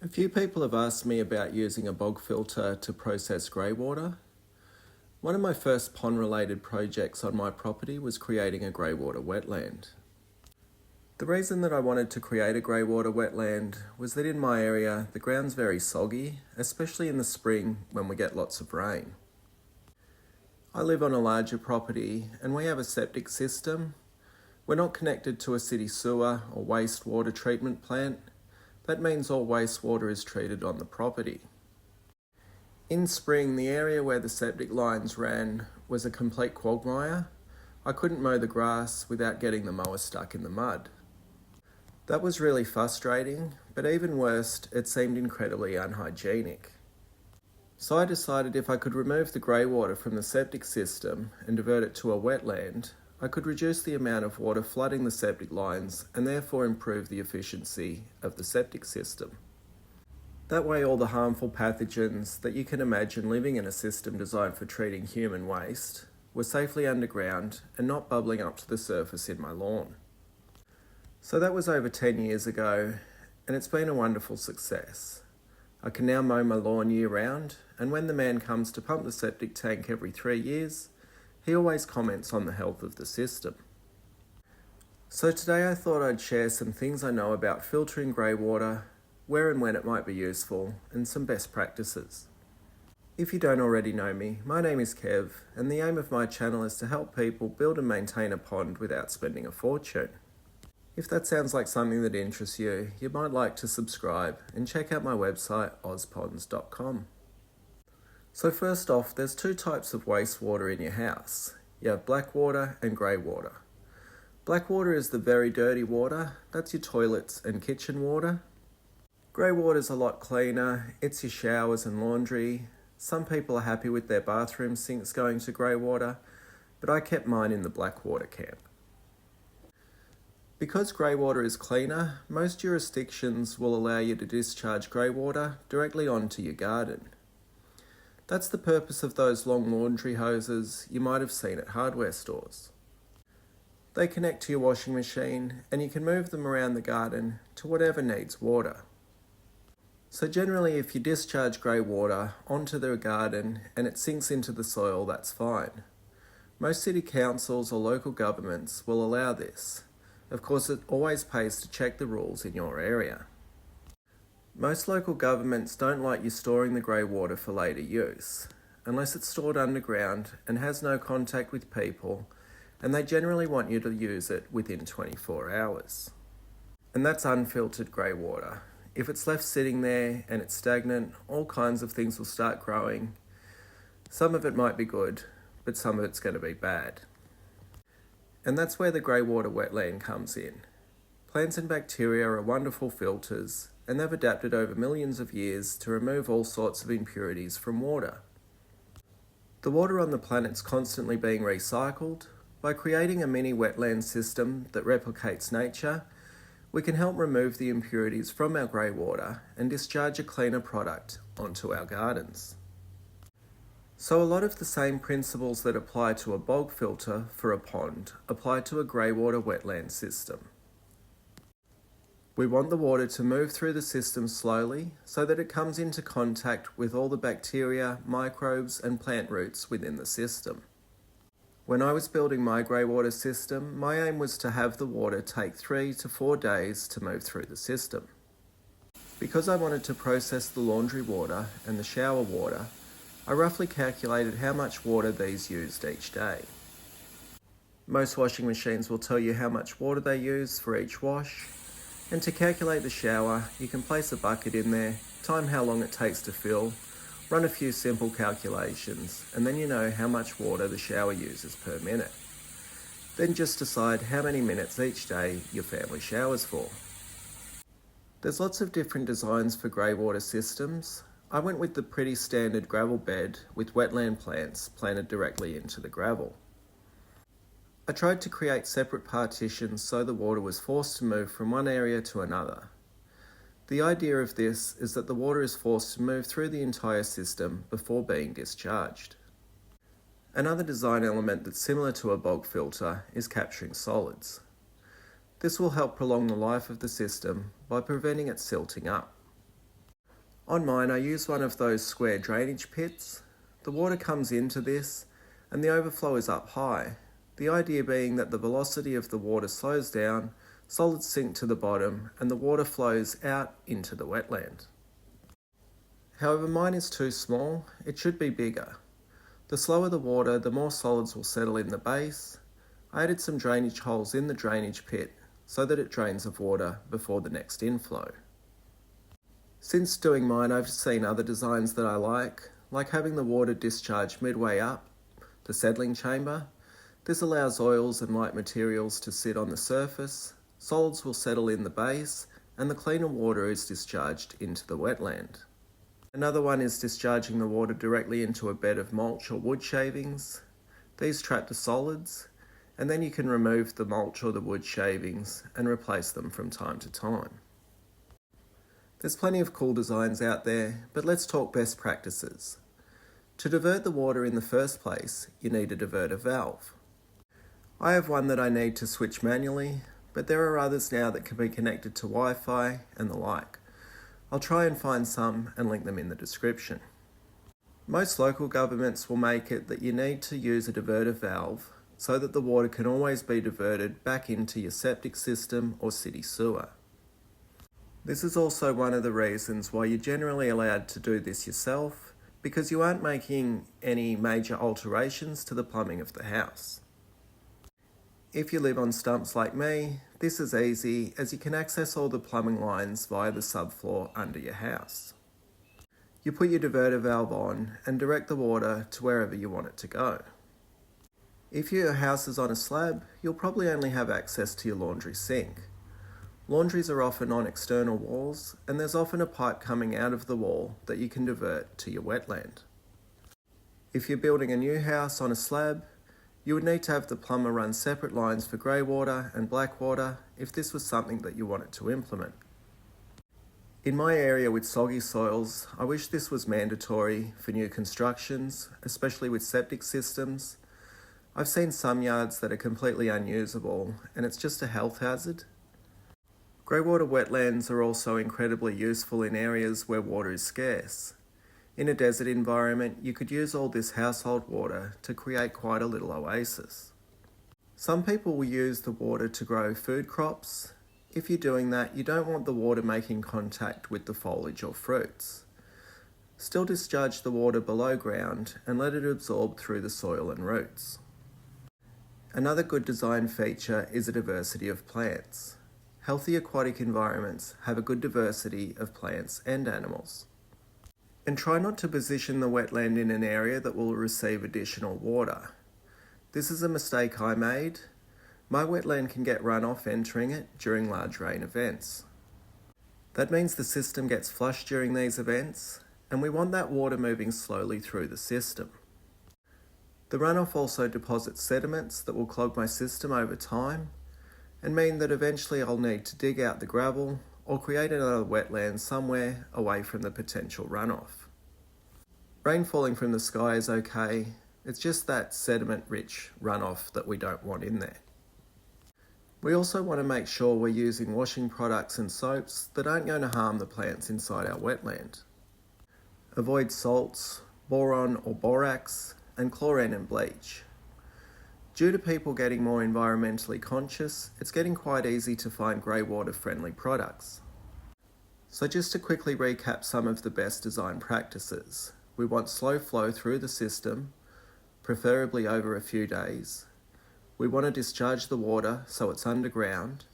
A few people have asked me about using a bog filter to process grey water. One of my first pond-related projects on my property was creating a grey water wetland. The reason that I wanted to create a grey water wetland was that in my area the ground's very soggy, especially in the spring when we get lots of rain. I live on a larger property and we have a septic system. We're not connected to a city sewer or wastewater treatment plant. That means all wastewater is treated on the property. In spring, the area where the septic lines ran was a complete quagmire. I couldn't mow the grass without getting the mower stuck in the mud. That was really frustrating, but even worse, it seemed incredibly unhygienic. So I decided if I could remove the grey water from the septic system and divert it to a wetland, I could reduce the amount of water flooding the septic lines and therefore improve the efficiency of the septic system. That way all the harmful pathogens that you can imagine living in a system designed for treating human waste were safely underground and not bubbling up to the surface in my lawn. So that was over 10 years ago, and it's been a wonderful success. I can now mow my lawn year round, and when the man comes to pump the septic tank every 3 years, he always comments on the health of the system. So today I thought I'd share some things I know about filtering grey water, where and when it might be useful, and some best practices. If you don't already know me, my name is Kev, and the aim of my channel is to help people build and maintain a pond without spending a fortune. If that sounds like something that interests you, you might like to subscribe and check out my website ozponds.com. So first off, there's two types of wastewater in your house. You have black water and grey water. Black water is the very dirty water, that's your toilets and kitchen water. Grey water is a lot cleaner, it's your showers and laundry. Some people are happy with their bathroom sinks going to grey water, but I kept mine in the black water camp. Because grey water is cleaner, most jurisdictions will allow you to discharge grey water directly onto your garden. That's the purpose of those long laundry hoses you might have seen at hardware stores. They connect to your washing machine and you can move them around the garden to whatever needs water. So generally if you discharge grey water onto the garden and it sinks into the soil, that's fine. Most city councils or local governments will allow this. Of course, it always pays to check the rules in your area. Most local governments don't like you storing the grey water for later use, unless it's stored underground and has no contact with people, and they generally want you to use it within 24 hours. And that's unfiltered grey water. If it's left sitting there and it's stagnant, all kinds of things will start growing. Some of it might be good, but some of it's going to be bad. And that's where the grey water wetland comes in. Plants and bacteria are wonderful filters, and they've adapted over millions of years to remove all sorts of impurities from water. The water on the planet's constantly being recycled. By creating a mini wetland system that replicates nature, we can help remove the impurities from our grey water and discharge a cleaner product onto our gardens. So a lot of the same principles that apply to a bog filter for a pond apply to a grey water wetland system. We want the water to move through the system slowly so that it comes into contact with all the bacteria, microbes and plant roots within the system. When I was building my grey water system, my aim was to have the water take 3 to 4 days to move through the system. Because I wanted to process the laundry water and the shower water, I roughly calculated how much water these used each day. Most washing machines will tell you how much water they use for each wash. And to calculate the shower, you can place a bucket in there, time how long it takes to fill, run a few simple calculations, and then you know how much water the shower uses per minute. Then just decide how many minutes each day your family showers for. There's lots of different designs for grey water systems. I went with the pretty standard gravel bed with wetland plants planted directly into the gravel. I tried to create separate partitions so the water was forced to move from one area to another. The idea of this is that the water is forced to move through the entire system before being discharged. Another design element that's similar to a bog filter is capturing solids. This will help prolong the life of the system by preventing it silting up. On mine, I use one of those square drainage pits. The water comes into this and the overflow is up high, the idea being that the velocity of the water slows down, solids sink to the bottom and the water flows out into the wetland. However, mine is too small, it should be bigger. The slower the water, the more solids will settle in the base. I added some drainage holes in the drainage pit so that it drains of water before the next inflow. Since doing mine, I've seen other designs that I like having the water discharge midway up the settling chamber. This allows oils and light materials to sit on the surface, solids will settle in the base, and the cleaner water is discharged into the wetland. Another one is discharging the water directly into a bed of mulch or wood shavings. These trap the solids, and then you can remove the mulch or the wood shavings and replace them from time to time. There's plenty of cool designs out there, but let's talk best practices. To divert the water in the first place, you need to divert a valve. I have one that I need to switch manually, but there are others now that can be connected to Wi-Fi and the like. I'll try and find some and link them in the description. Most local governments will make it that you need to use a diverter valve so that the water can always be diverted back into your septic system or city sewer. This is also one of the reasons why you're generally allowed to do this yourself, because you aren't making any major alterations to the plumbing of the house. If you live on stumps like me, this is easy as you can access all the plumbing lines via the subfloor under your house. You put your diverter valve on and direct the water to wherever you want it to go. If your house is on a slab, you'll probably only have access to your laundry sink. Laundries are often on external walls, and there's often a pipe coming out of the wall that you can divert to your wetland. If you're building a new house on a slab, you would need to have the plumber run separate lines for grey water and black water if this was something that you wanted to implement. In my area with soggy soils, I wish this was mandatory for new constructions, especially with septic systems. I've seen some yards that are completely unusable, and it's just a health hazard. Greywater wetlands are also incredibly useful in areas where water is scarce. In a desert environment, you could use all this household water to create quite a little oasis. Some people will use the water to grow food crops. If you're doing that, you don't want the water making contact with the foliage or fruits. Still discharge the water below ground and let it absorb through the soil and roots. Another good design feature is a diversity of plants. Healthy aquatic environments have a good diversity of plants and animals. And try not to position the wetland in an area that will receive additional water. This is a mistake I made. My wetland can get runoff entering it during large rain events. That means the system gets flushed during these events, and we want that water moving slowly through the system. The runoff also deposits sediments that will clog my system over time and mean that eventually I'll need to dig out the gravel or create another wetland somewhere away from the potential runoff. Rain falling from the sky is okay, it's just that sediment-rich runoff that we don't want in there. We also want to make sure we're using washing products and soaps that aren't going to harm the plants inside our wetland. Avoid salts, boron or borax, and chlorine and bleach. Due to people getting more environmentally conscious, it's getting quite easy to find greywater friendly products. So just to quickly recap some of the best design practices. We want slow flow through the system, preferably over a few days. We want to discharge the water so it's underground.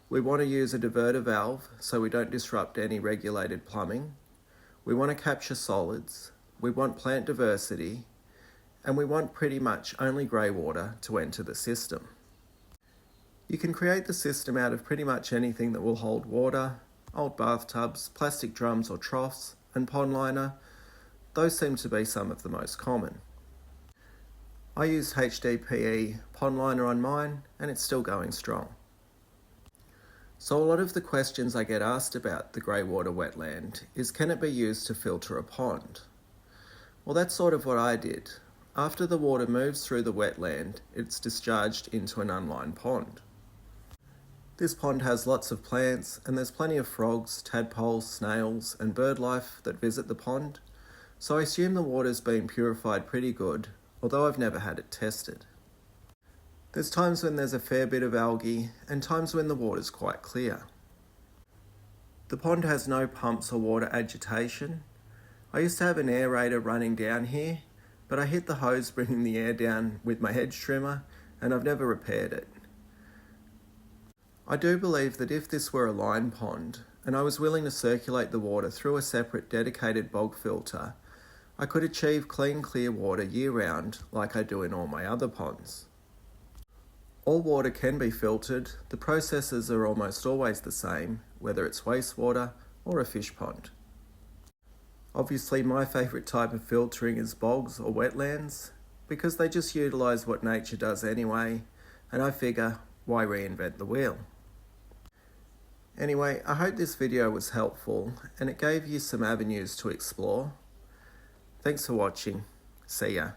We want to use a diverter valve so we don't disrupt any regulated plumbing. We want to capture solids. We want plant diversity. And we want pretty much only grey water to enter the system. You can create the system out of pretty much anything that will hold water, old bathtubs, plastic drums or troughs, and pond liner. Those seem to be some of the most common. I used HDPE pond liner on mine, and it's still going strong. So a lot of the questions I get asked about the greywater wetland is, can it be used to filter a pond? Well, that's sort of what I did. After the water moves through the wetland, it's discharged into an unlined pond. This pond has lots of plants and there's plenty of frogs, tadpoles, snails and bird life that visit the pond, so I assume the water's been purified pretty good, although I've never had it tested. There's times when there's a fair bit of algae and times when the water's quite clear. The pond has no pumps or water agitation. I used to have an aerator running down here, but I hit the hose bringing the air down with my hedge trimmer and I've never repaired it. I do believe that if this were a line pond and I was willing to circulate the water through a separate dedicated bog filter, I could achieve clean, clear water year-round like I do in all my other ponds. All water can be filtered. The processes are almost always the same, whether it's wastewater or a fish pond. Obviously, my favourite type of filtering is bogs or wetlands, because they just utilise what nature does anyway, and I figure, why reinvent the wheel? Anyway, I hope this video was helpful and it gave you some avenues to explore. Thanks for watching. See ya.